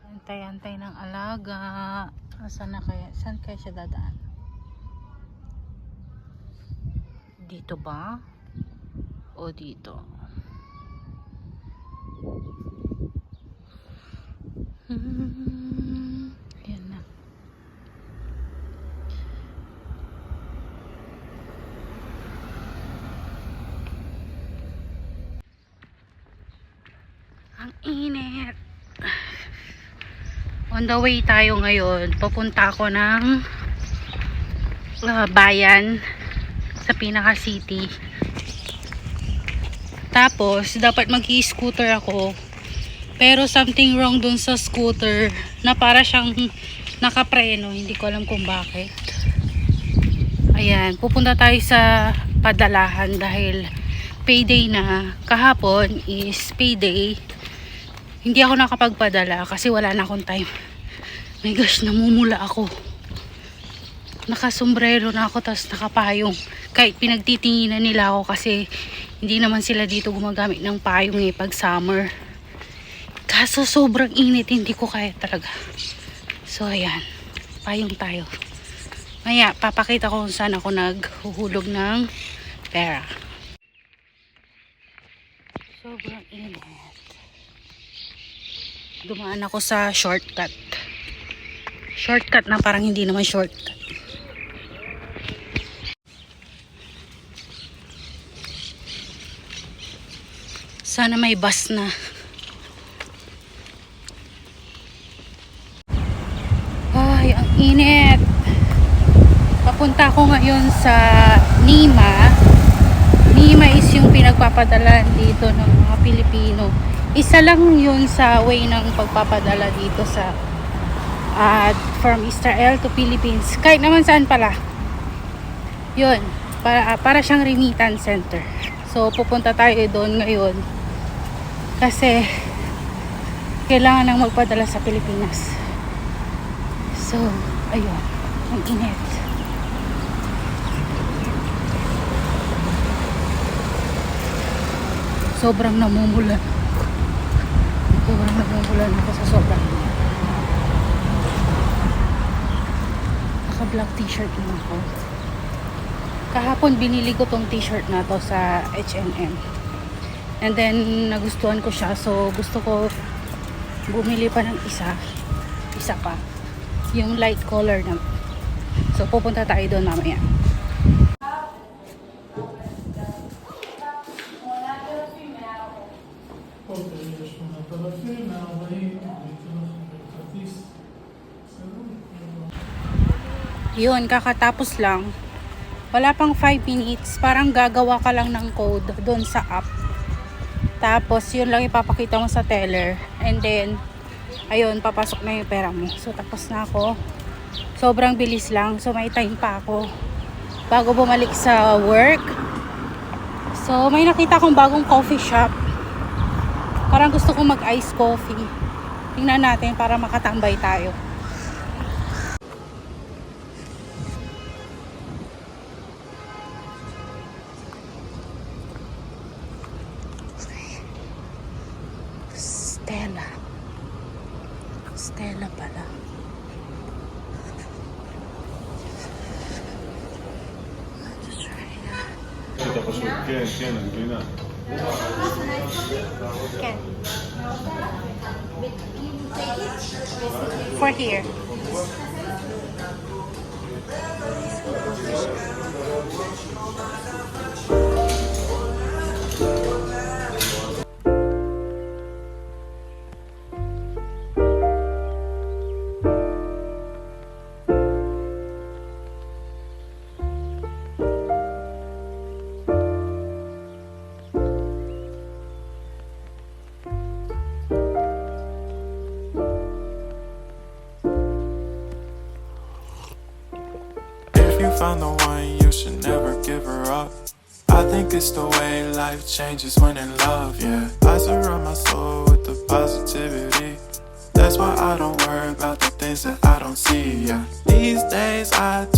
Antay-antay ng alaga. Saan kaya siya dadaan? Dito ba? O dito? Yan na. Ang init. On the way tayo ngayon. Papunta ako ng bayan sa pinaka city. Tapos dapat mag-i-scooter ako. Pero something wrong dun sa scooter na para siyang nakapreno. Hindi ko alam kung bakit. Ayan, pupunta tayo sa padalahan dahil payday na. Kahapon is payday. Hindi ako nakapagpadala kasi wala na akong time. My gosh, namumula ako. Nakasombrero na ako tapos nakapayong. Kahit pinagtitinginan nila ako kasi hindi naman sila dito gumagamit ng payong pag summer. Kaso sobrang init, hindi ko kaya talaga. So ayan, payong tayo. Maya, papakita ko kung saan ako naghuhulog ng pera. Sobrang init. Dumaan ako sa shortcut. Shortcut na parang hindi naman shortcut. Sana may bus na. Ay, ang init. Papunta ako ngayon sa Nima. Nima is yung pinagpapadalan dito ng mga Pilipino. Isa lang yun sa way ng pagpapadala dito sa from Israel to Philippines. Kahit naman saan pala. Yun. Para siyang remittance center. So, pupunta tayo doon ngayon. Kasi, kailangan nang magpadala sa Pilipinas. So, ayun. Ang init. Sobrang namumulan. Sobrang namumulan ako sa sobrang. Naka-black t-shirt na ako. Kahapon binili ko tong t-shirt na to sa H&M. And then nagustuhan ko siya, so gusto ko bumili pa ng isa pa, yung light color na. So pupunta tayo doon mamaya. Yun, kakatapos lang. Wala pang 5 minutes. Parang gagawa ka lang ng code doon sa app. Tapos, yun lang ipapakita mo sa teller. And then, ayun, papasok na yung pera mo. So, tapos na ako. Sobrang bilis lang. So, may time pa ako bago bumalik sa work. So, may nakita akong bagong coffee shop. Parang gusto kong mag-ice coffee. Tingnan natin para makatambay tayo. Stella pala. Let's try that. כן, אני מבינה. כן. For here. Found the one, you should never give her up. I think it's the way life changes when in love, yeah. I surround my soul with the positivity. That's why I don't worry about the things that I don't see, yeah. These days I